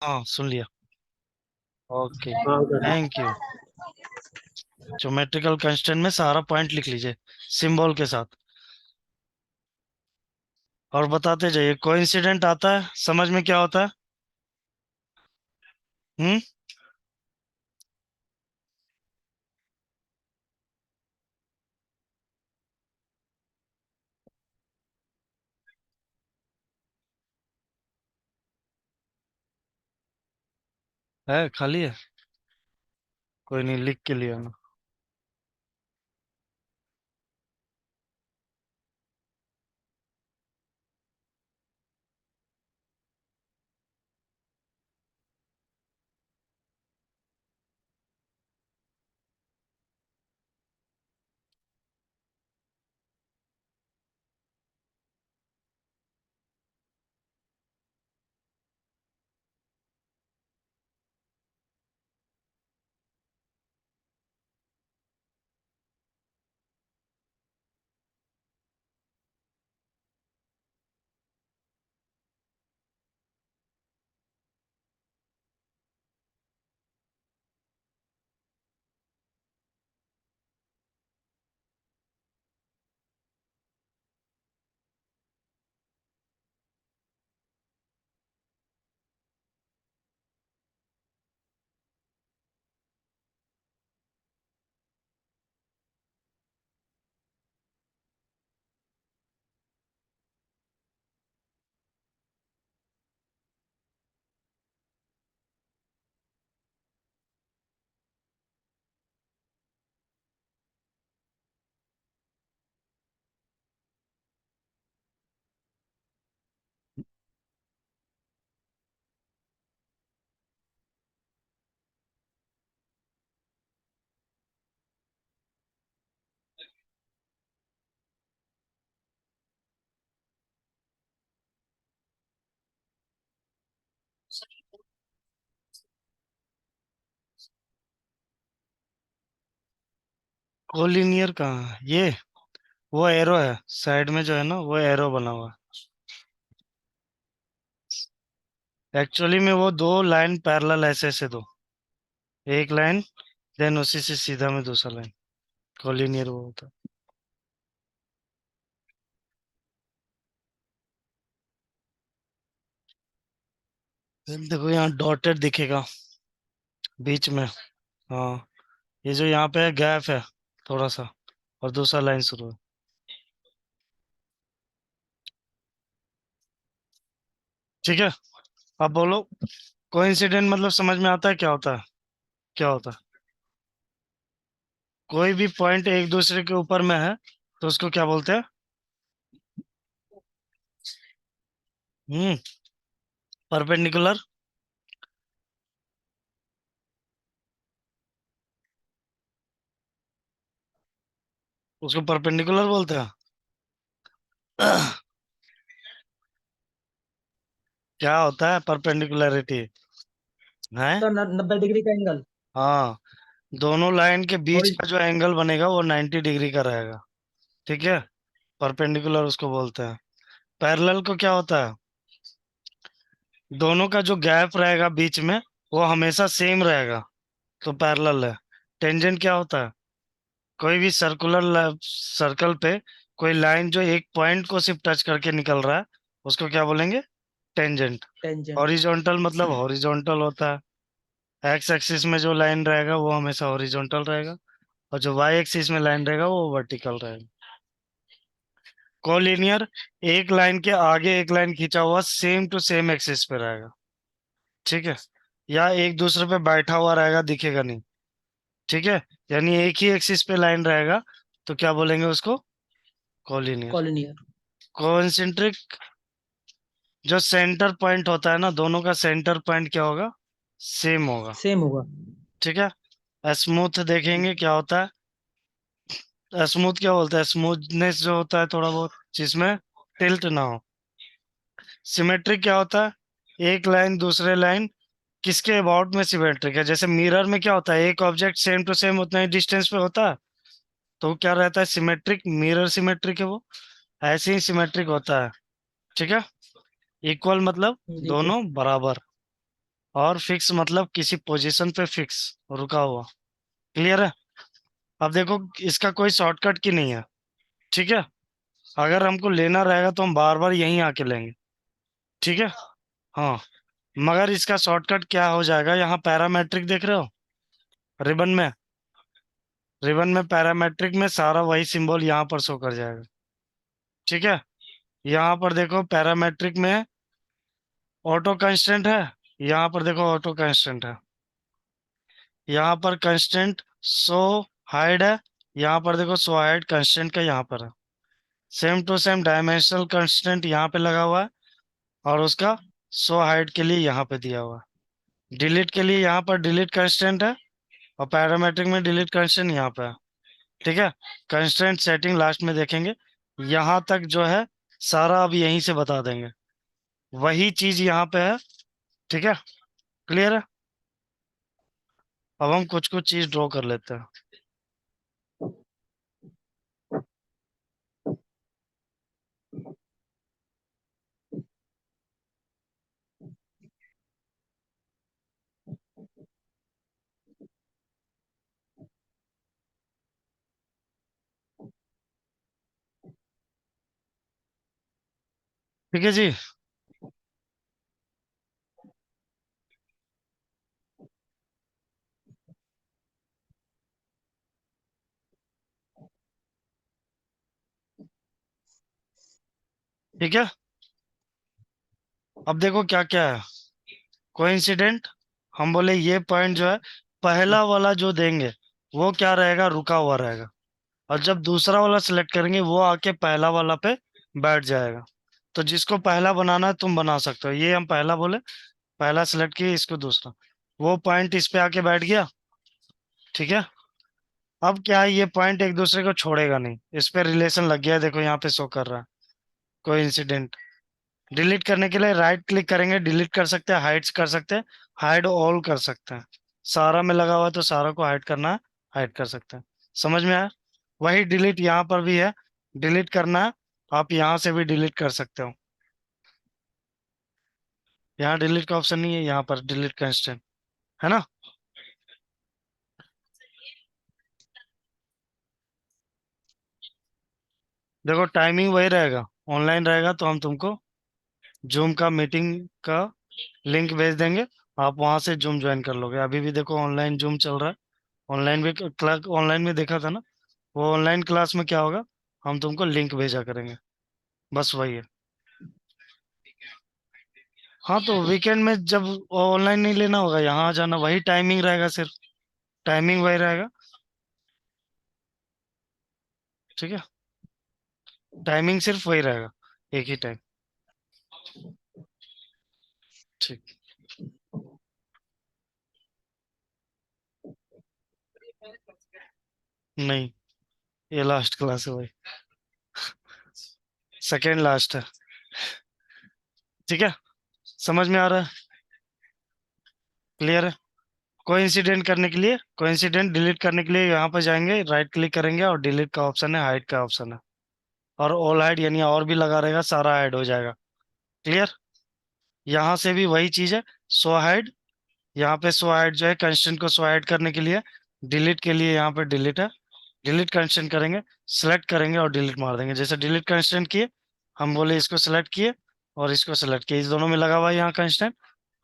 हाँ, सुन लिया। ओके, हाँ कर। Thank you. ज्योमेट्रिकल कंस्टेंट में सारा पॉइंट लिख लीजिए सिंबल के साथ, और बताते जाइए। कोइंसिडेंट आता है समझ में, क्या होता है? हम्म। है, खाली है? कोई नहीं, लिख के लिया ना। कोलिनियर कहाँ है ये? वो एरो है साइड में जो है ना, वो एरो बना हुआ है। एक्चुअली में वो दो लाइन पैरेलल ऐसे ऐसे दो, एक लाइन, देन उसी से सीधा में दूसरा लाइन। कोलिनियर वो होता है। देखो यहाँ डॉटेड दिखेगा बीच में। हाँ, ये जो यहाँ पे गैप है थोड़ा सा, और दूसरा लाइन शुरू है। ठीक है, अब बोलो, कोइंसिडेंट मतलब समझ में आता है क्या होता है? क्या होता है? कोई भी पॉइंट एक दूसरे के ऊपर में है तो उसको क्या बोलते हैं? हम्म। परपेंडिकुलर। उसको परपेंडिकुलर बोलते हैं। क्या होता है परपेंडिकुलरिटी? है। तो 90 डिग्री का एंगल। हाँ, दोनों लाइन के बीच हॉरिज का जो एंगल बनेगा वो 90 डिग्री का रहेगा। ठीक है, परपेंडिकुलर उसको बोलते हैं। पैरेलल को क्या होता है? दोनों का जो गैप रहेगा बीच में, वो हमेशा सेम रहेगा, तो पैरेलल है। टेंजेंट क्या होता है? कोई भी सर्कल पे कोई लाइन जो एक पॉइंट को सिर्फ टच करके निकल रहा है, उसको क्या बोलेंगे? टेंजेंट। टेंजेंट। हॉरिजॉन्टल मतलब हॉरिजॉन्टल होता है, एक्स एक्सिस में जो लाइन रहेगा वो हमेशा हॉरिजॉन्टल रहेगा, और जो वाई एक्सिस में लाइन रहेगा वो वर्टिकल रहेगा। कोलिनियर, एक लाइन के आगे एक लाइन खींचा हुआ सेम टू सेम एक्सिस पे रहेगा। ठीक है, या एक दूसरे पे बैठा हुआ रहेगा, दिखेगा नहीं। ठीक है, यानी एक ही एक्सिस पे लाइन रहेगा, तो क्या बोलेंगे उसको? कोलिनियर। कॉलिनियर। कोइंसिंट्रिक, जो सेंटर पॉइंट होता है ना, दोनों का सेंटर पॉइंट क्या होगा? सेम होगा। सेम होगा। ठीक है, स्मूथ देखेंगे क्या होता है? स्मूथ क्या बोलता है? स्मूथनेस जो होता है थोड़ा बहुत, जिसमें टिल्ट ना हो। सिमेट्रिक क्या होता है? एक लाइन दूसरे लाइन किसके अबाउट में सिमेट्रिक है? जैसे मिरर में क्या होता है, एक ऑब्जेक्ट सेम टू सेम उतना ही डिस्टेंस पे होता है, तो वो क्या रहता है? सिमेट्रिक। मिरर सिमेट्रिक है वो, ऐसे ही सिमेट्रिक होता है। ठीक है, इक्वल मतलब ठीक है। दोनों बराबर। और फिक्स मतलब किसी पोजीशन पे फिक्स, रुका हुआ। क्लियर है? अब देखो, इसका कोई शॉर्टकट की नहीं है। ठीक है? अगर हमको लेना रहेगा तो हम बार बार यहीं आके लेंगे। ठीक है? हाँ। मगर इसका शॉर्टकट क्या हो जाएगा, यहाँ पैरामेट्रिक देख रहे हो रिबन में? रिबन में पैरामेट्रिक में सारा वही सिंबल यहाँ पर शो कर जाएगा। ठीक है? यहाँ पर देखो पैरामेट्रिक में ऑटो कंस्टेंट है, यहाँ पर देखो ऑटो कंस्टेंट है, यहाँ पर कंस्टेंट सो हाइड है, यहाँ पर देखो सो हाइड कंस्टेंट का यहाँ पर है। Same to same dimensional constant यहाँ पे लगा हुआ है, और उसका सो हाइड के लिए यहाँ पे दिया हुआ है। डिलीट के लिए यहाँ पर डिलीट कंस्टेंट है, और पैरामेट्रिक में डिलीट कंस्टेंट यहाँ पे है। ठीक है? कंस्टेंट सेटिंग लास्ट में देखेंगे। यहाँ तक जो है सारा अब यहीं से बता देंगे, वही चीज यहाँ पे है। ठीक है? क्लियर है? अब हम कुछ कुछ चीज ड्रॉ कर लेते हैं। ठीक है जी। ठीक है, अब देखो क्या क्या है। कोइंसिडेंट, हम बोले ये पॉइंट जो है, पहला वाला जो देंगे वो क्या रहेगा, रुका हुआ रहेगा। और जब दूसरा वाला सिलेक्ट करेंगे वो आके पहला वाला पे बैठ जाएगा। तो जिसको पहला बनाना है तुम बना सकते हो, ये हम पहला बोले, पहला सिलेक्ट किए, इसको दूसरा, वो पॉइंट इस पे आके बैठ गया। ठीक है? अब क्या है, ये पॉइंट एक दूसरे को छोड़ेगा नहीं, इस पे रिलेशन लग गया है, देखो यहाँ पे शो कर रहा है कोई इंसिडेंट। डिलीट करने के लिए राइट क्लिक करेंगे, डिलीट कर सकते हैं, हाइड्स कर सकते हैं, हाइड ऑल कर सकते हैं। सारा में लगा हुआ है तो सारा को हाइड करना है, हाइड कर सकते हैं। समझ में आया? वही डिलीट यहाँ पर भी है, डिलीट करना है, आप यहाँ से भी डिलीट कर सकते हो। यहाँ डिलीट का ऑप्शन नहीं है, यहाँ पर डिलीट कंस्टेंट है ना। देखो टाइमिंग वही रहेगा, ऑनलाइन रहेगा तो हम तुमको जूम का मीटिंग का लिंक भेज देंगे, आप वहां से जूम ज्वाइन कर लोगे। अभी भी देखो ऑनलाइन जूम चल रहा है, ऑनलाइन भी क्लास, ऑनलाइन में देखा था ना, वो ऑनलाइन क्लास में क्या होगा, हम तुमको लिंक भेजा करेंगे, बस वही है। हाँ तो वीकेंड में जब ऑनलाइन नहीं लेना होगा, यहाँ आ जाना, वही टाइमिंग रहेगा, सिर्फ टाइमिंग वही रहेगा। ठीक है? टाइमिंग सिर्फ वही रहेगा, एक ही टाइम। ठीक। नहीं, ये लास्ट क्लास है भाई, सेकेंड लास्ट है। ठीक है? समझ में आ रहा है? क्लियर है? कोई इंसिडेंट करने के लिए, कोई इंसिडेंट डिलीट करने के लिए यहाँ पर जाएंगे, राइट क्लिक करेंगे, और डिलीट का ऑप्शन है, हाइड का ऑप्शन है, और ऑल हाइड यानी और भी लगा रहेगा, सारा हाइड हो जाएगा। क्लियर? यहाँ से भी वही चीज है, सो हाइड, यहाँ पे सो हाइड जो है कंस्टेंट को सो हाइड करने के लिए, डिलीट के लिए यहाँ पे डिलीट है, डिलीट कंस्टेंट करेंगे, सिलेक्ट करेंगे और डिलीट मार देंगे। जैसे डिलीट कंस्टेंट किए, हम बोले इसको सिलेक्ट किए और इसको सिलेक्ट किए, इस दोनों में लगा हुआ है यहाँ कंस्टेंट,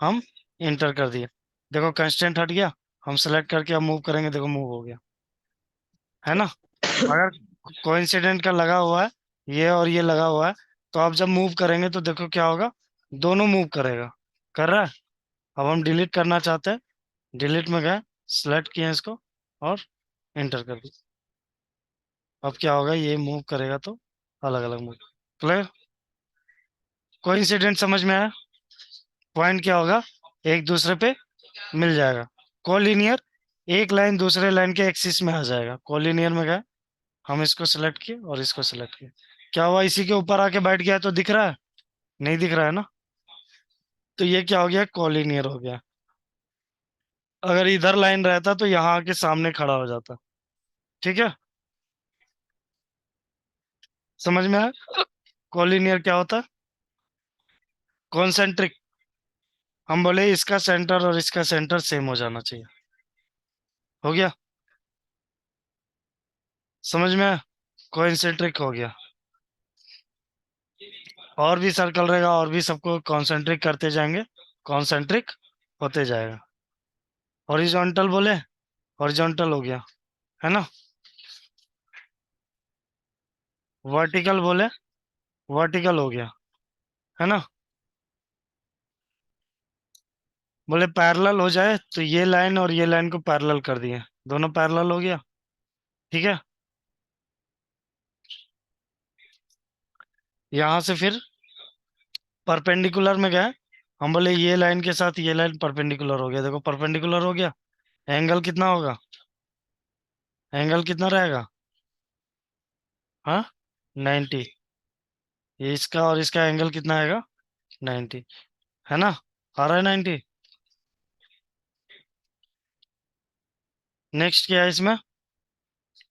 हम इंटर कर दिए, देखो कंस्टेंट हट गया। हम सेलेक्ट करके अब मूव करेंगे, देखो मूव हो गया, है ना। अगर कोइंसिडेंट का लगा हुआ है, ये और ये लगा हुआ है, तो आप जब मूव करेंगे तो देखो क्या होगा, दोनों मूव करेगा, कर रहा है। अब हम डिलीट करना चाहते हैं, डिलीट में गए, सिलेक्ट किए इसको और एंटर कर दिया। अब क्या होगा, ये मूव करेगा तो अलग अलग मूव। क्लियर? कोइंसिडेंट समझ में आया? पॉइंट क्या होगा, एक दूसरे पे मिल जाएगा। कोलिनियर, एक लाइन दूसरे लाइन के एक्सिस में आ जाएगा। कोलिनियर में गए, हम इसको सिलेक्ट किए और इसको सिलेक्ट किए, क्या हुआ, इसी के ऊपर आके बैठ गया, तो दिख रहा है? नहीं दिख रहा है ना। तो ये क्या हो गया, कॉलिनियर हो गया। अगर इधर लाइन रहता तो यहाँ आके सामने खड़ा हो जाता। ठीक है? समझ में आया? कॉलिनियर क्या होता है? कॉन्सेंट्रिक, हम बोले इसका सेंटर और इसका सेंटर सेम हो जाना चाहिए। हो गया? समझ में आया? कोइंसेंट्रिक हो गया। और भी सर्कल रहेगा, और भी सबको कॉन्सेंट्रिक करते जाएंगे, कॉन्सेंट्रिक होते जाएगा। हॉरिजॉन्टल बोले, हॉरिजॉन्टल हो गया, है ना? वर्टिकल बोले, वर्टिकल हो गया, है ना? बोले पैरेलल हो जाए तो ये लाइन और ये लाइन को पैरेलल कर दिए, दोनों पैरेलल हो गया। ठीक है। यहां से फिर परपेंडिकुलर में गए, हम बोले ये लाइन के साथ ये लाइन परपेंडिकुलर हो गया, देखो परपेंडिकुलर हो गया। एंगल कितना होगा? एंगल कितना रहेगा? हाँ, 90। ये इसका और इसका एंगल कितना आएगा? 90, है ना? आ रहा है 90। नेक्स्ट क्या है इसमें?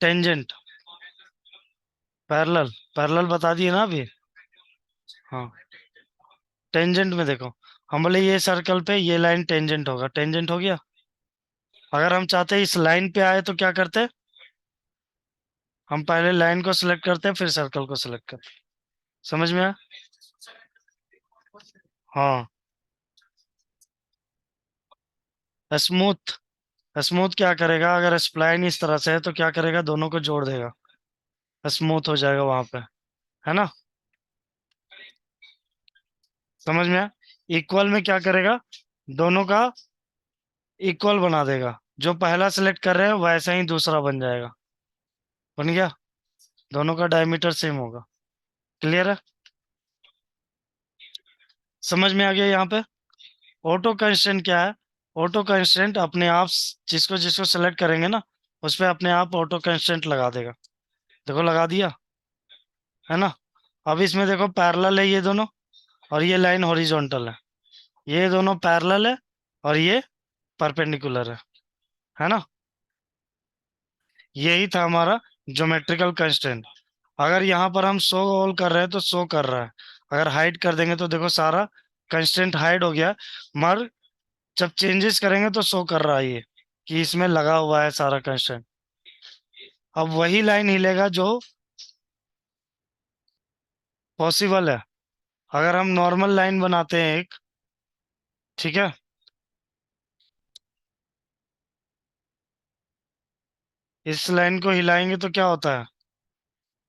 टेंजेंट, पैरेलल, पैरेलल बता दिए ना अभी। हाँ, टेंजेंट में देखो, हम बोले ये सर्कल पे ये लाइन टेंजेंट होगा, टेंजेंट हो गया। अगर हम चाहते हैं इस लाइन पे आए तो क्या करते? हम पहले लाइन को सिलेक्ट करते हैं, फिर सर्कल को सिलेक्ट करते हैं। समझ में आया? हाँ। स्मूथ, स्मूथ क्या करेगा? अगर स्प्लाइन इस तरह से है तो क्या करेगा? दोनों को जोड़ देगा, स्मूथ हो जाएगा वहां पे, है ना? समझ में आया? इक्वल में क्या करेगा? दोनों का इक्वल बना देगा, जो पहला सिलेक्ट कर रहे हैं वैसा ही दूसरा बन जाएगा। बन गया, दोनों का डायमीटर सेम होगा। क्लियर है? समझ में आ गया यहाँ पे? ऑटो कंस्ट्रेंट क्या है? ऑटो कंस्ट्रेंट अपने आप जिसको जिसको सेलेक्ट करेंगे ना, उस पे अपने आप ऑटो कंस्ट्रेंट लगा देगा। देखो लगा दिया, है ना? अब इसमें देखो पैरेलल है ये दोनों, और ये लाइन हॉरिजॉन्टल है। ये दोनों पैरेलल है और ये परपेंडिकुलर है ना? यही था हमारा ज्योमेट्रिकल कंस्ट्रेंट। अगर यहाँ पर हम शो ऑल कर रहे हैं तो शो कर रहा है, अगर हाइड कर देंगे तो देखो सारा कंस्ट्रेंट हाइड हो गया। मगर जब चेंजेस करेंगे तो शो कर रहा है ये कि इसमें लगा हुआ है सारा कंस्ट्रेंट। अब वही लाइन हिलेगा जो पॉसिबल है। अगर हम नॉर्मल लाइन बनाते हैं एक, ठीक है, इस लाइन को हिलाएंगे तो क्या होता है?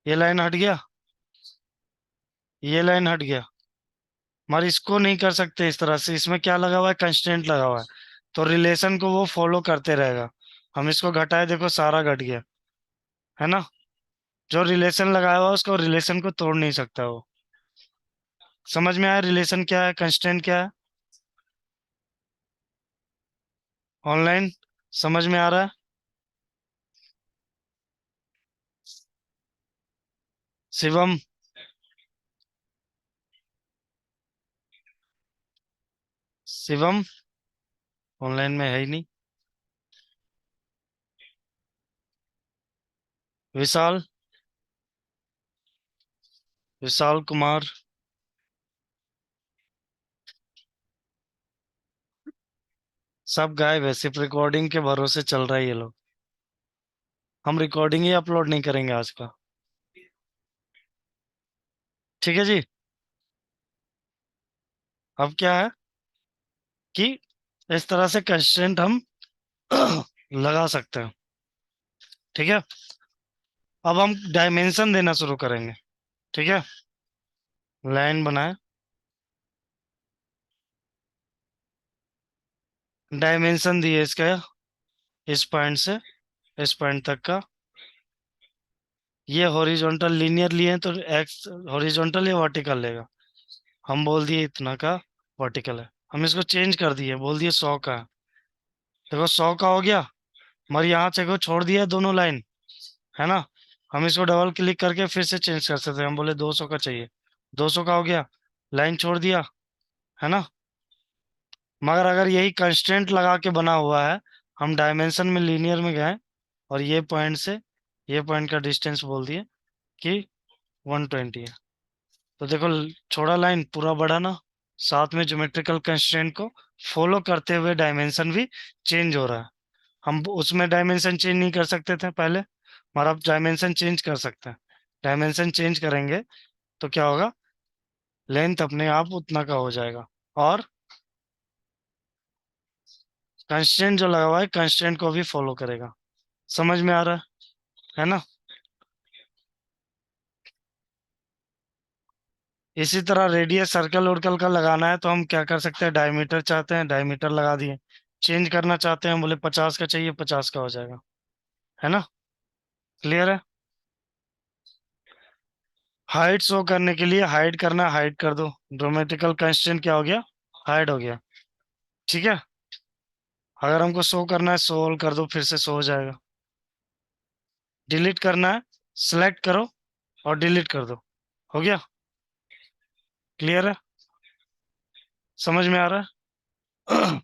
ये लाइन हट गया, ये लाइन हट गया। मगर इसको नहीं कर सकते इस तरह से, इसमें क्या लगा हुआ है? कंस्ट्रेंट लगा हुआ है, तो रिलेशन को वो फॉलो करते रहेगा। हम इसको घटाए, देखो सारा घट गया, है ना? जो रिलेशन लगाया हुआ है उसको, रिलेशन को तोड़ नहीं सकता वो। समझ में आया रिलेशन क्या है, कंस्ट्रेंट क्या है? ऑनलाइन समझ में आ रहा है? शिवम, शिवम ऑनलाइन में है ही नहीं। विशाल, विशाल कुमार, सब गायब है, सिर्फ रिकॉर्डिंग के भरोसे चल रहा है ये लोग। हम रिकॉर्डिंग ही अपलोड नहीं करेंगे आज का। ठीक है जी। अब क्या है कि इस तरह से कंस्ट्रेंट हम लगा सकते हैं। ठीक है। अब हम डायमेंशन देना शुरू करेंगे। ठीक है, लाइन बनाए, डायमेंशन दिए इसका, इस पॉइंट से इस पॉइंट तक का। ये हॉरिजॉन्टल लीनियर लिए हैं तो एक्स हॉरिजॉन्टल या वर्टिकल लेगा। हम बोल दिए इतना का वर्टिकल है, हम इसको चेंज कर दिए, बोल दिए 100 का है। देखो 100 का हो गया, मगर यहाँ से को छोड़ दिया दोनों लाइन, है ना? हम इसको डबल क्लिक करके फिर से चेंज कर सकते हैं, हम बोले 200 का चाहिए, 200 का हो गया, लाइन छोड़ दिया, है ना? मगर अगर यही कंस्ट्रेंट लगा के बना हुआ है, हम डायमेंशन में लीनियर में गए और ये पॉइंट से ये पॉइंट का डिस्टेंस बोल दिए कि 120 है, तो देखो छोड़ा लाइन पूरा बढ़ा ना, साथ में ज्योमेट्रिकल कंस्ट्रेंट को फॉलो करते हुए डायमेंशन भी चेंज हो रहा है। हम उसमें डायमेंशन चेंज नहीं कर सकते थे पहले, मगर अब डायमेंशन चेंज कर सकते हैं। डायमेंशन चेंज करेंगे तो क्या होगा, लेंथ अपने आप उतना का हो जाएगा। और कंस्ट्रेंट जो लगा हुआ है, कंस्ट्रेंट को भी फॉलो करेगा। समझ में आ रहा है ना? इसी तरह रेडियस सर्कल उर्कल का लगाना है तो हम क्या कर सकते हैं, डायमीटर चाहते हैं डायमीटर लगा दिए। चेंज करना चाहते हैं, बोले 50 का चाहिए, 50 का हो जाएगा। है ना? क्लियर है? हाइट शो करने के लिए हाइड करना, हाइड कर दो। ज्योमेट्रिकल कंस्ट्रेंट क्या हो गया, हाइड हो गया। ठीक है। अगर हमको शो करना है, सोल्व कर दो, फिर से शो हो जाएगा। डिलीट करना है, सिलेक्ट करो और डिलीट कर दो। हो गया? क्लियर है? समझ में आ रहा है?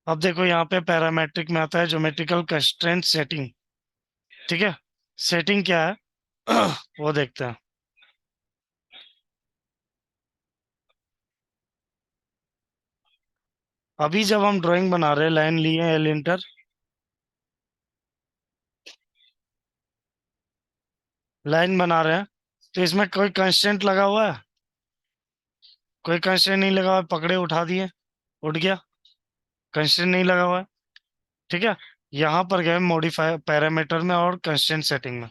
अब देखो यहाँ पे पैरामेट्रिक में आता है ज्योमेट्रिकल कंस्ट्रेंट सेटिंग। ठीक है। सेटिंग क्या है वो देखते हैं। अभी जब हम ड्राइंग बना रहे हैं, लाइन लिए एल इंटर, लाइन बना रहे हैं, तो इसमें कोई कंस्ट्रेंट लगा हुआ है? कोई कंस्ट्रेंट नहीं लगा हुआ है, पकड़े उठा दिए, उठ गया। कंस्ट्रेंट नहीं लगा हुआ है। ठीक है। यहाँ पर गए मॉडिफाई पैरामीटर में और कंस्ट्रेंट सेटिंग में।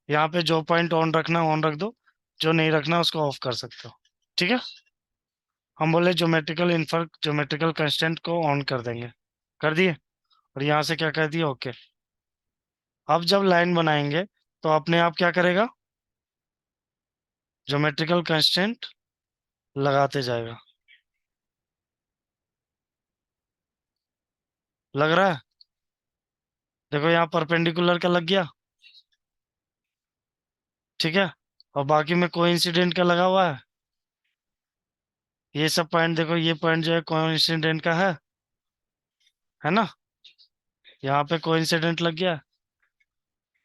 यहाँ पे जो पॉइंट ऑन रखना ऑन रख दो, जो नहीं रखना उसको ऑफ कर सकते हो। ठीक है। हम बोले ज्योमेट्रिकल इन्फर ज्योमेट्रिकल कंस्टेंट को ऑन कर देंगे, कर दिए। और यहाँ से क्या कर दिया, ओके। अब जब लाइन बनाएंगे तो अपने आप क्या करेगा, ज्योमेट्रिकल कंस्टेंट लगाते जाएगा। लग रहा है? देखो यहाँ परपेंडिकुलर का लग गया। ठीक है। और बाकी में कोइंसिडेंट का लगा हुआ है। ये सब पॉइंट देखो, ये पॉइंट जो है कोइंसिडेंट का है ना? यहाँ पे कोइंसिडेंट लग गया।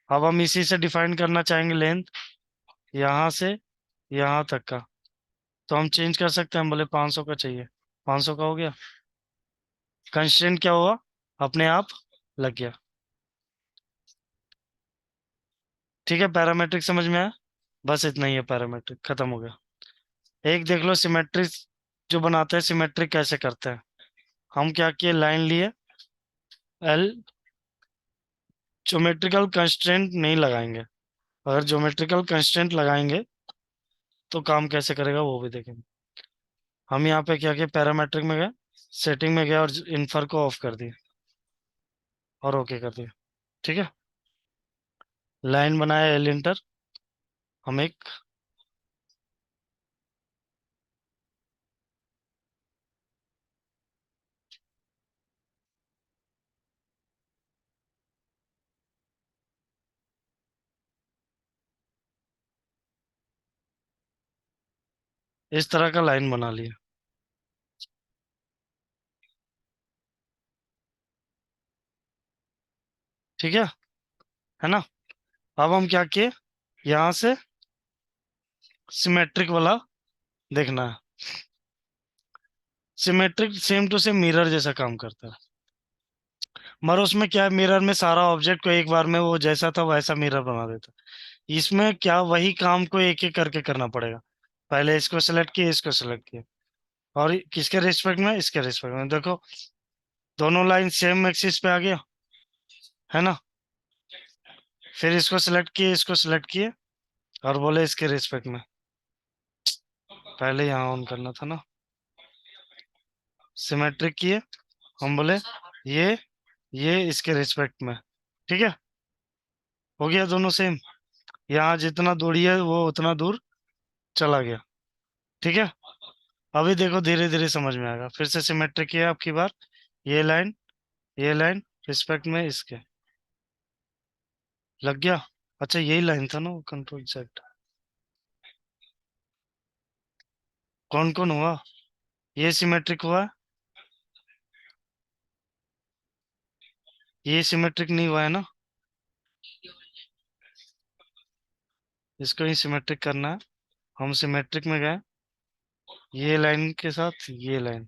अब हम इसी से डिफाइन करना चाहेंगे लेंथ, यहाँ से यहाँ तक का। तो हम चेंज कर सकते हैं, हम बोले 500 का चाहिए, 500 का हो गया। कंस्ट्रेंट क्या हुआ, अपने आप लग गया। ठीक है। पैरामेट्रिक समझ में आया? बस इतना ही है, पैरामेट्रिक खत्म हो गया। एक देख लो सिमेट्रिक जो बनाते हैं, सिमेट्रिक कैसे करते हैं। हम क्या किए, लाइन लिए एल, ज्योमेट्रिकल कंस्ट्रेंट नहीं लगाएंगे। अगर ज्योमेट्रिकल कंस्ट्रेंट लगाएंगे तो काम कैसे करेगा वो भी देखेंगे। हम यहाँ पे क्या किया, पैरामेट्रिक में गए, सेटिंग में गया और इन्फर को ऑफ कर दिया और ओके कर दिया। ठीक है। लाइन बनाया एल इंटर, हम एक इस तरह का लाइन बना लिया। ठीक है ना? अब हम क्या किए, यहाँ से सिमेट्रिक वाला देखना है। Symmetric same to same mirror जैसा काम करता है, मगर उसमें क्या है, मिरर में सारा ऑब्जेक्ट को एक बार में वो जैसा था वैसा मिरर बना देता है। इसमें क्या, वही काम को एक एक करके करना पड़ेगा। पहले इसको सेलेक्ट किए, इसको सेलेक्ट किए, और किसके रिस्पेक्ट में, इसके रिस्पेक्ट में। देखो दोनों लाइन सेम एक्सिस पे आ गया, है ना? फिर इसको सिलेक्ट किए, इसको सिलेक्ट किए और बोले इसके रिस्पेक्ट में। पहले यहाँ ऑन करना था ना। सिमेट्रिक किए, हम बोले ये ये इसके रिस्पेक्ट में। ठीक है। हो गया दोनों सेम। यहाँ जितना दूरी है वो उतना दूर चला गया। ठीक है। अभी देखो धीरे धीरे समझ में आएगा। फिर से सिमेट्रिक किया आपकी बार, ये लाइन, ये लाइन रिस्पेक्ट में इसके, लग गया। अच्छा यही लाइन था ना वो, कंट्रोल सेट। कौन कौन हुआ, ये सिमेट्रिक हुआ, ये सिमेट्रिक नहीं हुआ है ना? इसको ही सिमेट्रिक करना है। हम सिमेट्रिक में गए, ये लाइन के साथ ये लाइन,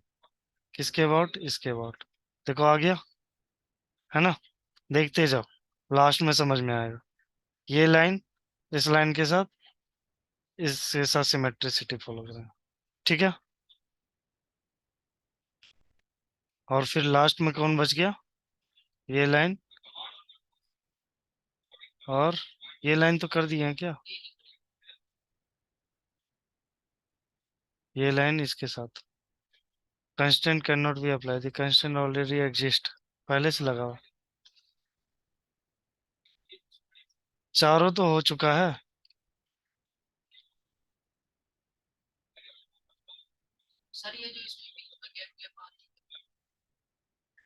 किसके अबाउट? इसके अबाउट। देखो आ गया, है ना? देखते जाओ, लास्ट में समझ में आएगा। ये लाइन इस लाइन के साथ इसके साथ सिमेट्रिसिटी फॉलो करें। ठीक है। और फिर लास्ट में कौन बच गया? ये लाइन, और ये लाइन तो कर दी है क्या? ये लाइन इसके साथ। Constant can not be apply, the constant already exist, पहले से लगा हुआ। चारों तो हो चुका है।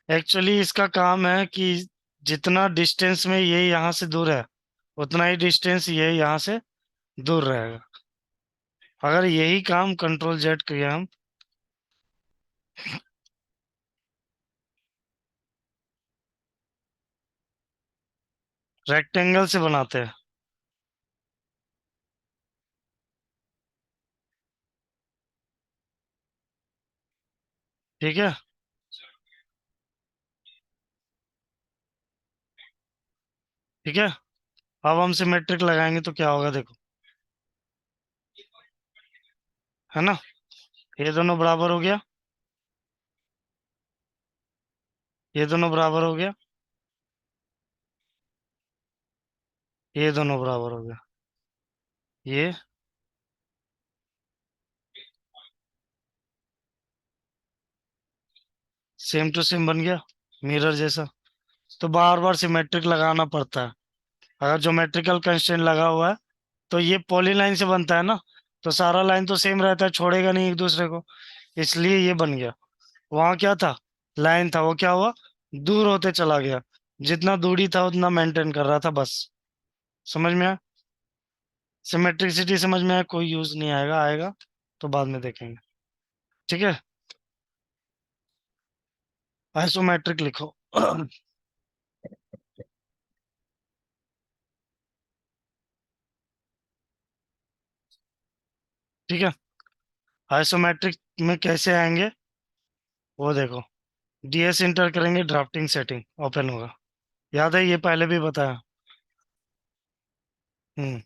एक्चुअली इसका काम है कि जितना डिस्टेंस में ये यहाँ से दूर है, उतना ही डिस्टेंस ये यहाँ से दूर रहेगा। अगर यही काम कंट्रोल जेड किया हम, रेक्टेंगल से बनाते हैं। ठीक है। ठीक है। अब हम सिमेट्रिक लगाएंगे तो क्या होगा, देखो, है ना? ये दोनों बराबर हो गया, ये दोनों बराबर हो गया, ये दोनों बराबर हो गया, ये सेम टू सेम बन गया, मिरर जैसा। तो बार बार सिमेट्रिक लगाना पड़ता है। अगर ज्योमेट्रिकल कंस्ट्रेंट लगा हुआ है तो ये पॉलीलाइन से बनता है ना, तो सारा लाइन तो सेम रहता है, छोड़ेगा नहीं एक दूसरे को, इसलिए ये बन गया। वहां क्या था? लाइन था, वो क्या हुआ? दूर होते चला गया। जितना दूरी था उतना मेंटेन कर रहा था बस। समझ में आया? सिमेट्रिसिटी समझ में आया? कोई यूज नहीं आएगा, आएगा तो बाद में देखेंगे। ठीक है। आइसोमेट्रिक लिखो। ठीक है। आइसोमेट्रिक में कैसे आएंगे वो देखो, डीएस इंटर करेंगे, ड्राफ्टिंग सेटिंग ओपन होगा। याद है, ये पहले भी बताया। हम्म।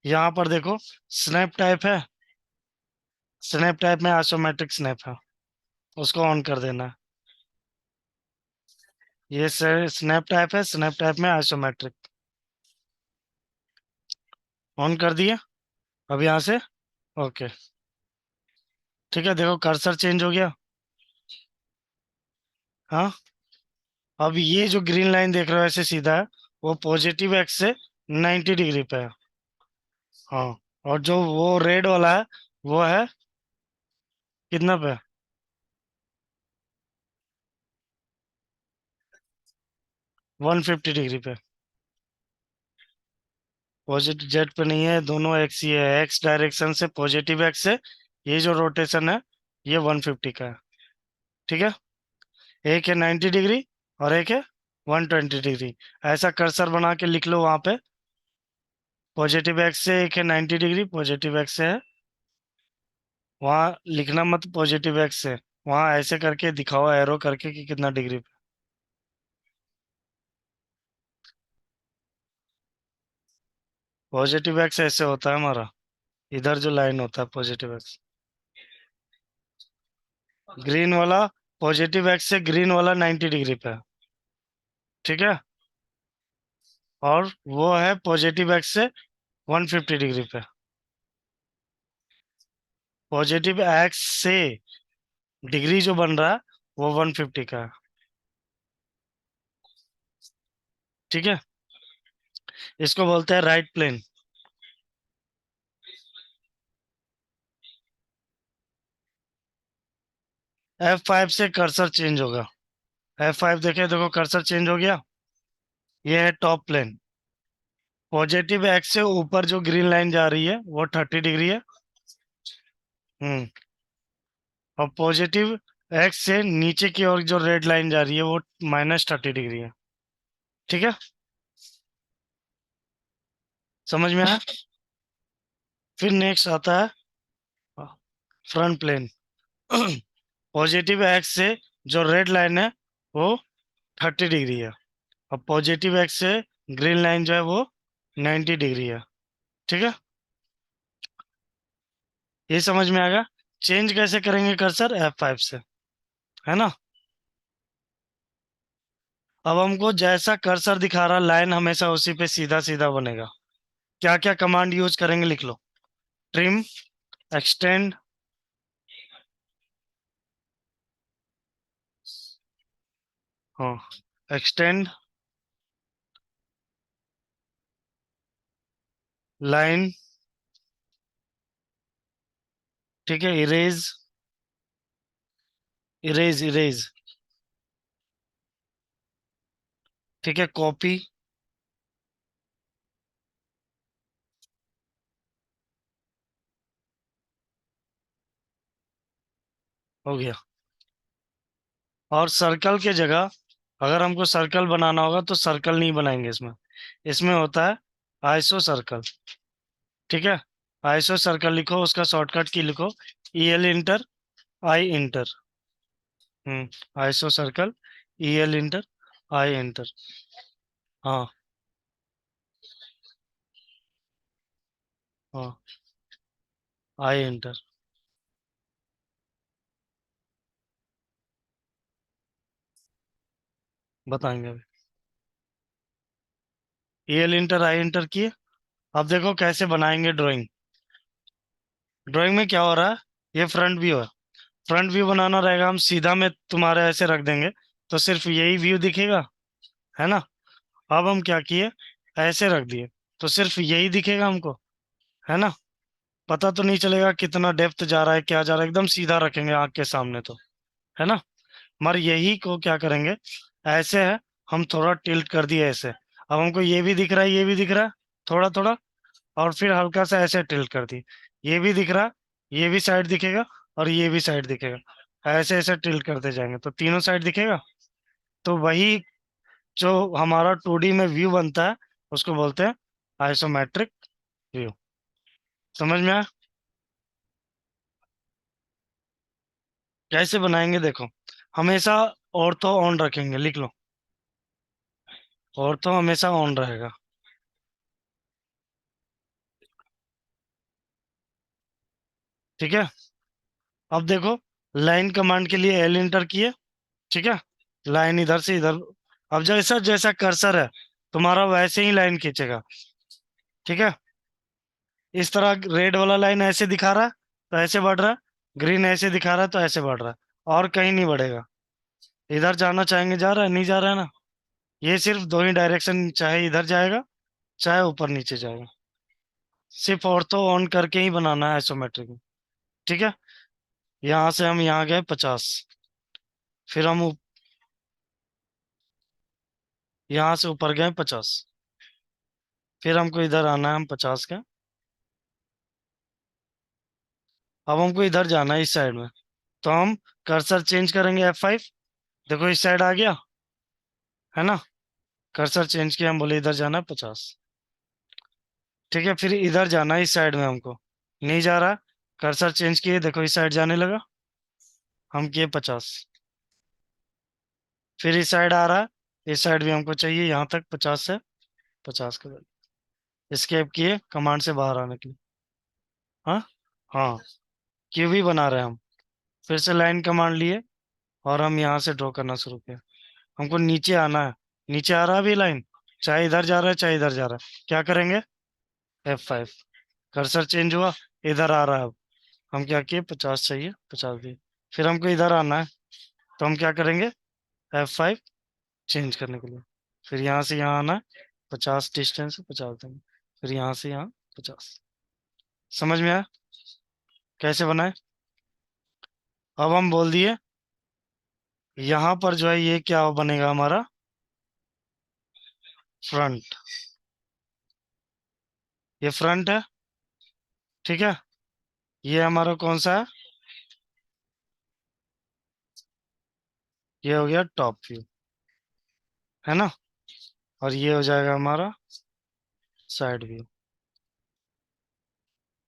यहाँ पर देखो, स्नैप टाइप है, स्नैप टाइप में आइसोमेट्रिक स्नैप है, उसको ऑन कर देना है। ये स्नैप टाइप है, स्नैप टाइप में आइसोमेट्रिक ऑन कर दिया। अब यहाँ से ओके। ठीक है, देखो कर्सर चेंज हो गया। हाँ। अब ये जो ग्रीन लाइन देख रहे हो ऐसे सीधा है, वो पॉजिटिव एक्स से 90 डिग्री पे है। हाँ। और जो वो रेड वाला है, वो है कितना पे? 150 डिग्री पे। पॉजिटिव जेड पे नहीं है, दोनों एक्स ही है। एक्स डायरेक्शन से पॉजिटिव एक्स से ये जो रोटेशन है, ये 150 का है। ठीक है। एक है 90 डिग्री और एक है 120 डिग्री। ऐसा कर्सर बना के लिख लो वहां पे। पॉजिटिव एक्स से एक है 90 डिग्री, पॉजिटिव एक्स से है। वहां लिखना मत पॉजिटिव एक्स से, वहां ऐसे करके दिखाओ एरो करके कि कितना डिग्री पे। पॉजिटिव एक्स ऐसे होता है हमारा, इधर जो लाइन होता है पॉजिटिव एक्स, ग्रीन वाला। पॉजिटिव एक्स से ग्रीन वाला 90 डिग्री पे है। ठीक है। और वो है पॉजिटिव एक्स से 150 डिग्री पे। पॉजिटिव एक्स से डिग्री जो बन रहा है वो 150 का है। ठीक है। इसको बोलते हैं राइट प्लेन। F5 से कर्सर चेंज होगा। F5 देखे, देखो कर्सर चेंज हो गया। ये है टॉप प्लेन। पॉजिटिव एक्स से ऊपर जो ग्रीन लाइन जा रही है वो 30 डिग्री है। हम्म। और पॉजिटिव एक्स से नीचे की ओर जो रेड लाइन जा रही है वो -30 डिग्री है। ठीक है। समझ में आया? फिर नेक्स्ट आता है फ्रंट प्लेन। पॉजिटिव एक्स से जो रेड लाइन है वो 30 डिग्री है, और पॉजिटिव एक्स से ग्रीन लाइन जो है वो 90 डिग्री है। ठीक है, ये समझ में आ गया। चेंज कैसे करेंगे कर्सर? F5 से, है ना। अब हमको जैसा कर्सर दिखा रहा लाइन हमेशा उसी पे सीधा सीधा बनेगा। क्या क्या कमांड यूज करेंगे लिख लो। ट्रिम, एक्सटेंड, हाँ, एक्सटेंड, लाइन, ठीक है, इरेज, इरेज इरेज, ठीक है, कॉपी, हो गया। और सर्कल के जगह अगर हमको सर्कल बनाना होगा तो सर्कल नहीं बनाएंगे इसमें। इसमें होता है आइसो सर्कल। ठीक है, आइसो सर्कल लिखो, उसका शॉर्टकट की लिखो, EL enter, I enter. Iso circle, EL enter, I enter. हाँ, हाँ, आई इंटर। बताएंगे अभी। EL इंटर, आई इंटर किए। अब देखो कैसे बनाएंगे ड्राइंग। ड्राइंग में क्या हो रहा है, ये फ्रंट व्यू है। फ्रंट व्यू बनाना रहेगा, हम सीधा में तुम्हारे ऐसे रख देंगे तो सिर्फ यही व्यू दिखेगा, है ना। अब हम क्या किए, ऐसे रख दिए तो सिर्फ यही दिखेगा हमको, है ना। पता तो नहीं चलेगा कितना डेप्थ जा रहा है, क्या जा रहा है, एकदम सीधा रखेंगे आंख के सामने तो, है ना। मगर यही को क्या करेंगे, ऐसे है, हम थोड़ा टिल्ट कर दिए ऐसे। अब हमको ये भी दिख रहा है, ये भी दिख रहा है, थोड़ा थोड़ा, और फिर हल्का सा ऐसे टिल्ट कर दी, ये भी दिख रहा, ये भी साइड दिखेगा, और ये भी साइड दिखेगा। ऐसे ऐसे टिल्ट करते जाएंगे तो तीनों साइड दिखेगा। तो वही जो हमारा 2D में व्यू बनता है उसको बोलते हैं आइसोमेट्रिक व्यू। समझ में आया? कैसे बनाएंगे देखो, हमेशा ऑर्थो ऑन रखेंगे, लिख लो, ऑर्थो हमेशा ऑन रहेगा। ठीक है, अब देखो, लाइन कमांड के लिए L इंटर किए, ठीक है, लाइन इधर से इधर। अब जैसा जैसा कर्सर है तुम्हारा वैसे ही लाइन खींचेगा। ठीक है, इस तरह रेड वाला लाइन ऐसे दिखा रहा है तो ऐसे बढ़ रहा है, ग्रीन ऐसे दिखा रहा है तो ऐसे बढ़ रहा है, और कहीं नहीं बढ़ेगा। इधर जाना चाहेंगे जा रहा है, नहीं जा रहा है ना। ये सिर्फ दो ही डायरेक्शन, चाहे इधर जाएगा चाहे ऊपर नीचे जाएगा। सिर्फ ऑर्थो ऑन करके ही बनाना है आइसोमेट्रिक में। ठीक है, यहाँ से हम यहाँ गए 50, फिर हम यहाँ से ऊपर गए 50, फिर हमको इधर आना है, हम 50 के। अब हमको इधर जाना है इस साइड में, तो हम कर्सर चेंज करेंगे F5। देखो इस साइड आ गया, है ना। कर्सर चेंज किया, हम बोले इधर जाना है 50। ठीक है, फिर इधर जाना है इस साइड में हमको, नहीं जा रहा। कर्सर चेंज किए, देखो इस साइड जाने लगा, हम किए 50। फिर इस साइड आ रहा है, इस साइड भी हमको चाहिए यहाँ तक 50 से 50 के बाद एस्केप किए कमांड से बाहर आने के लिए। हाँ, हाँ, क्यू भी बना रहे हैं हम। फिर से लाइन कमांड लिए और हम यहाँ से ड्रॉ करना शुरू किया। हमको नीचे आना है, नीचे आ रहा है अभी लाइन, चाहे इधर जा रहा है चाहे इधर जा रहा है, क्या करेंगे, F5। कर्सर चेंज हुआ, इधर आ रहा है अब। हम क्या किए, 50 चाहिए, 50 दिए। फिर हमको इधर आना है, तो हम क्या करेंगे, F5 चेंज करने के लिए। फिर यहाँ से यहाँ आना है, 50 डिस्टेंस है, 50 देंगे। फिर यहाँ से यहाँ 50। समझ में आया कैसे बनाए? अब हम बोल दिए, यहाँ पर जो है ये क्या बनेगा हमारा, फ्रंट। ये फ्रंट है, ठीक है। ये हमारा कौन सा है, ये हो गया टॉप व्यू, है ना। और ये हो जाएगा हमारा साइड व्यू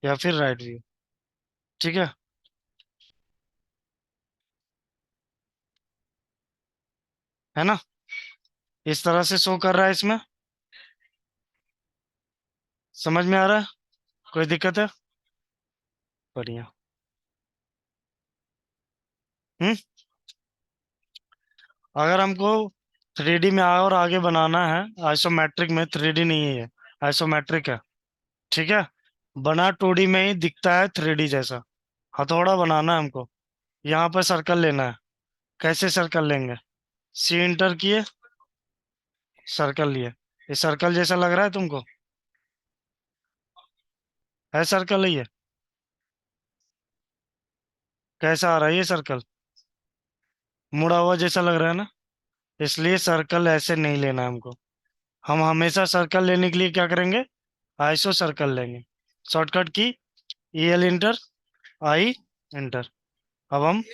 या फिर राइट व्यू। ठीक है, है ना? इस तरह से शो कर रहा है इसमें। समझ में आ रहा है? कोई दिक्कत है? बढ़िया। हम्म। अगर हमको 3D में और आगे बनाना है, आइसोमेट्रिक में, 3D नहीं है ये, आइसोमेट्रिक है। ठीक है। बना 2D में ही दिखता है 3D जैसा। हथौड़ा बनाना है हमको। यहाँ पर सर्कल लेना है। कैसे सर्कल लेंगे? सी इंटर किए, सर्कल लिए। ये सर्कल जैसा लग रहा है तुमको? है सर्कल है ये? कैसा आ रहा है ये सर्कल? मुड़ा हुआ जैसा लग रहा है ना? इसलिए सर्कल ऐसे नहीं लेना है हमको। हम हमेशा सर्कल लेने के लिए क्या करेंगे? आइसो सर्कल लेंगे। शॉर्टकट की, E L inter, I inter. अब हम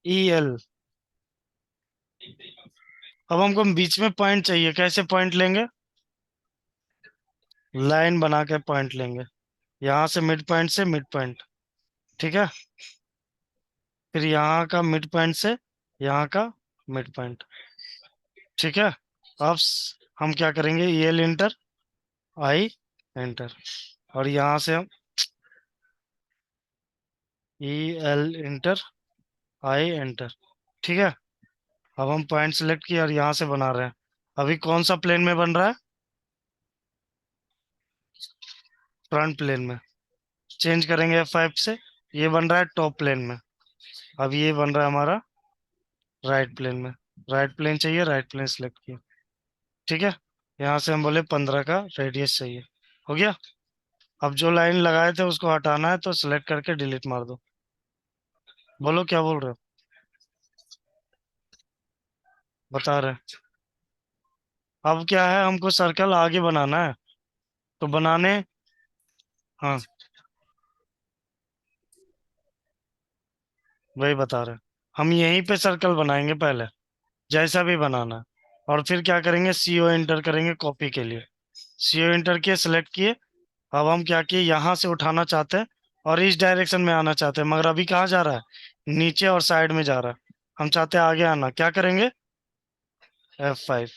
ई एल, अब हमको बीच में पॉइंट चाहिए। कैसे पॉइंट लेंगे? लाइन बना के पॉइंट लेंगे। यहाँ से मिड पॉइंट से मिड पॉइंट। ठीक है। फिर यहाँ का मिड पॉइंट से यहाँ का मिड पॉइंट। ठीक है। अब हम क्या करेंगे? E L inter, I enter. और यहाँ से हम E L inter, I enter. ठीक है। अब हम पॉइंट सेलेक्ट किया और यहाँ से बना रहे हैं। अभी कौन सा प्लेन में बन रहा है? फ्रंट प्लेन में। चेंज करेंगे F5 से। ये बन रहा है टॉप प्लेन में। अब ये बन रहा है हमारा राइट प्लेन में। राइट प्लेन चाहिए, राइट प्लेन सेलेक्ट किया। ठीक है। यहाँ से हम बोले 15 का रेडियस चाहिए। हो गया। अब जो लाइन लगाए थे उसको हटाना है, तो सिलेक्ट करके डिलीट मार दो। बोलो क्या बोल रहे हो? बता रहे हैं। अब क्या है, हमको सर्कल आगे बनाना है। तो बनाने, हाँ, वही बता रहे हैं। हम यहीं पे सर्कल बनाएंगे पहले, जैसा भी बनाना है। और फिर क्या करेंगे? सीओ एंटर करेंगे कॉपी के लिए। सीओ एंटर किए, सिलेक्ट किए। अब हम क्या किए, यहाँ से उठाना चाहते हैं और इस डायरेक्शन में आना चाहते हैं, मगर अभी कहाँ जा रहा है? नीचे और साइड में जा रहा है। हम चाहते हैं आगे आना। क्या करेंगे? F5।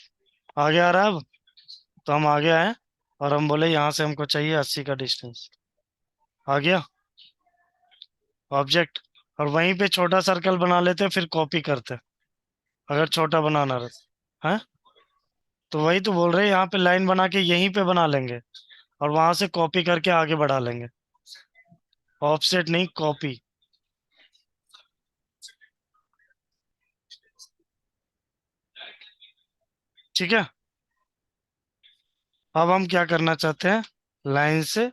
आगे आ रहा है अब। तो हम आगे आए और हम बोले यहाँ से हमको चाहिए 80 का डिस्टेंस। आ गया ऑब्जेक्ट। और वहीं पे छोटा सर्कल बना लेते हैं, फिर कॉपी करते हैं, अगर छोटा बनाना रहे। हैं? तो वही तो बोल रहे हैं, यहाँ पे लाइन बना के यहीं पे बना लेंगे और वहां से कॉपी करके आगे बढ़ा लेंगे। ऑफसेट नहीं, कॉपी। ठीक है। अब हम क्या करना चाहते हैं? लाइन से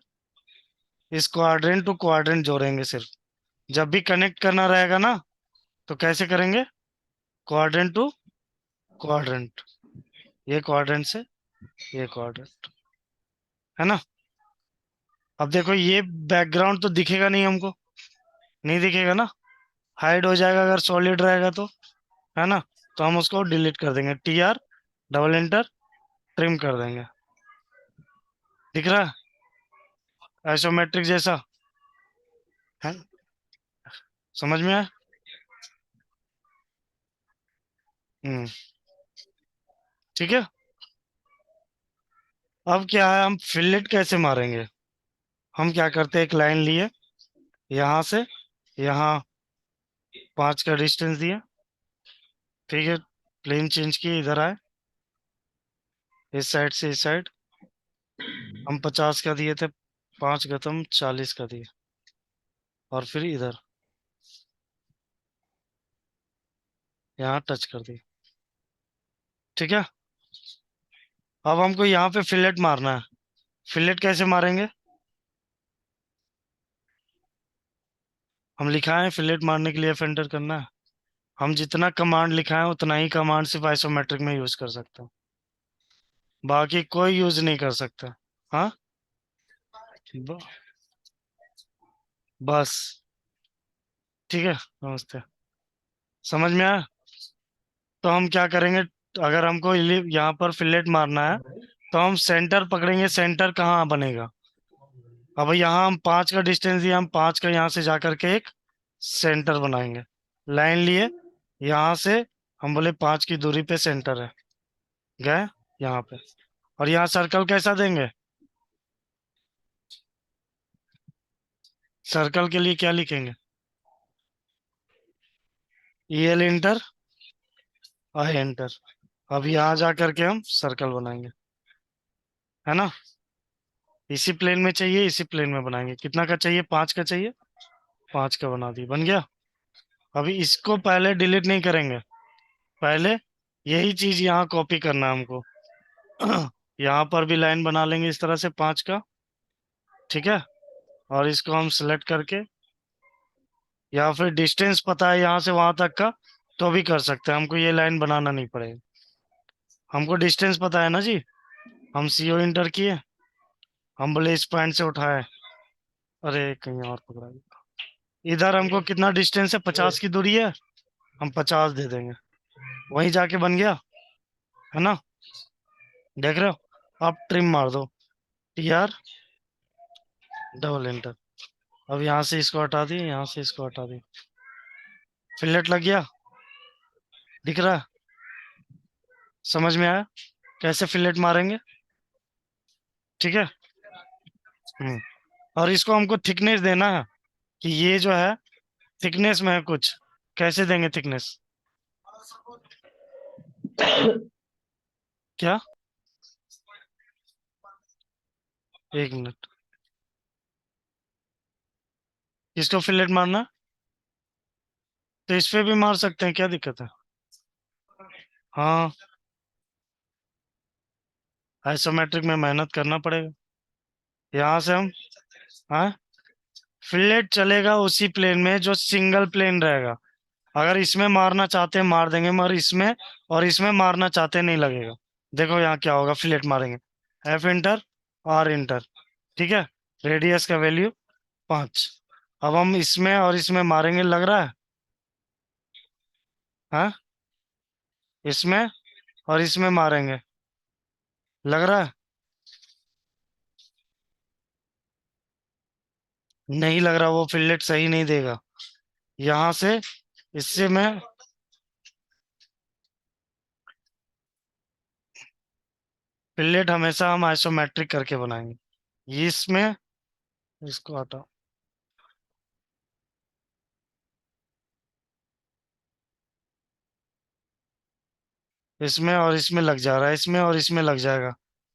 इस क्वाड्रेंट टू क्वाड्रेंट जोड़ेंगे सिर्फ। जब भी कनेक्ट करना रहेगा ना, तो कैसे करेंगे? Quadrant to quadrant. ये क्वाड्रेंट से ये क्वाड्रेंट। है ना? अब देखो, ये बैकग्राउंड तो दिखेगा नहीं हमको। नहीं दिखेगा ना? हाइड हो जाएगा अगर सॉलिड रहेगा तो। है ना? तो हम उसको डिलीट कर देंगे। TR, डबल एंटर, ट्रिम कर देंगे। दिख रहा है? आइसोमेट्रिक जैसा है। समझ में आया? हम्म। ठीक है। अब क्या है, हम फिलेट कैसे मारेंगे? हम क्या करते हैं, एक लाइन लिए, यहाँ से यहाँ 5 का डिस्टेंस दिया। ठीक है। प्लेन चेंज किए, इधर आए, इस साइड से इस साइड। हम 50 का दिए थे, 5 गतम 40 का दिए। और फिर इधर यहाँ टच कर दिए। ठीक है। अब हमको यहाँ पे फिलेट मारना है। फिलेट कैसे मारेंगे? हम लिखा है फिलेट मारने के लिए F एंटर करना है। हम जितना कमांड लिखा है उतना ही कमांड सिर्फ आइसोमेट्रिक में यूज कर सकते हैं, बाकी कोई यूज नहीं कर सकता। हाँ। ब- बस। ठीक है। नमस्ते। समझ में आया? तो हम क्या करेंगे, अगर हमको यहाँ पर फिलेट मारना है, तो हम सेंटर पकड़ेंगे। सेंटर कहाँ बनेगा? अब यहाँ हम 5 का डिस्टेंस दिया, हम 5 का यहाँ से जा करके एक सेंटर बनाएंगे। लाइन लिए, यहाँ से हम बोले 5 की दूरी पे सेंटर है, गए यहाँ पे। और यहाँ सर्कल कैसा देंगे? सर्कल के लिए क्या लिखेंगे? E L inter, I enter. अब यहाँ जा करके हम सर्कल बनाएंगे, है ना? इसी प्लेन में चाहिए, इसी प्लेन में बनाएंगे। कितना का चाहिए? 5 का चाहिए। 5 का बना दिए, बन गया। अभी इसको पहले डिलीट नहीं करेंगे, पहले यही चीज यहाँ कॉपी करना है हमको। यहाँ पर भी लाइन बना लेंगे इस तरह से 5 का, ठीक है। और इसको हम सिलेक्ट करके, या फिर डिस्टेंस पता है यहाँ से वहां तक का, तो भी कर सकते हैं, हमको ये लाइन बनाना नहीं पड़ेगा। हमको डिस्टेंस पता है ना जी, हम सीओ इंटर किए, हम बोले इस पॉइंट से उठाए। अरे कहीं और पकड़ा गया। इधर हमको कितना डिस्टेंस है? 50 की दूरी है, हम 50 दे देंगे। वहीं जाके बन गया, है ना? देख रहे हो? आप ट्रिम मार दो, टी आर डबल एंटर। अब यहाँ से इसको हटा दी, यहाँ से इसको हटा दी। फिलेट लग गया, दिख रहा है? समझ में आया कैसे फिलेट मारेंगे? ठीक है। हम्म। और इसको हमको थिकनेस देना है, कि ये जो है थिकनेस में है कुछ। कैसे देंगे थिकनेस? क्या? एक मिनट। इसको फिलेट मारना, तो इस पे भी मार सकते हैं, क्या दिक्कत है? हाँ, आइसोमेट्रिक में मेहनत करना पड़ेगा। यहाँ से हम, हाँ, फिलेट चलेगा उसी प्लेन में जो सिंगल प्लेन रहेगा। अगर इसमें मारना चाहते हैं मार देंगे, मगर इसमें और इसमें मारना चाहते हैं नहीं लगेगा। देखो यहाँ क्या होगा, फिलेट मारेंगे, एफ इंटर, आर इंटर, ठीक है। रेडियस का वैल्यू 5। अब हम इसमें और इसमें मारेंगे, लग रहा है? हाँ, इसमें और इसमें मारेंगे, लग रहा है? नहीं लग रहा, वो फिलेट सही नहीं देगा। यहाँ से, इससे मैं, फिलेट हमेशा हम आइसोमेट्रिक करके बनाएंगे। ये इसमें, इसको हटाओ, इसमें और इसमें लग जा रहा है, इसमें और इसमें लग जाएगा।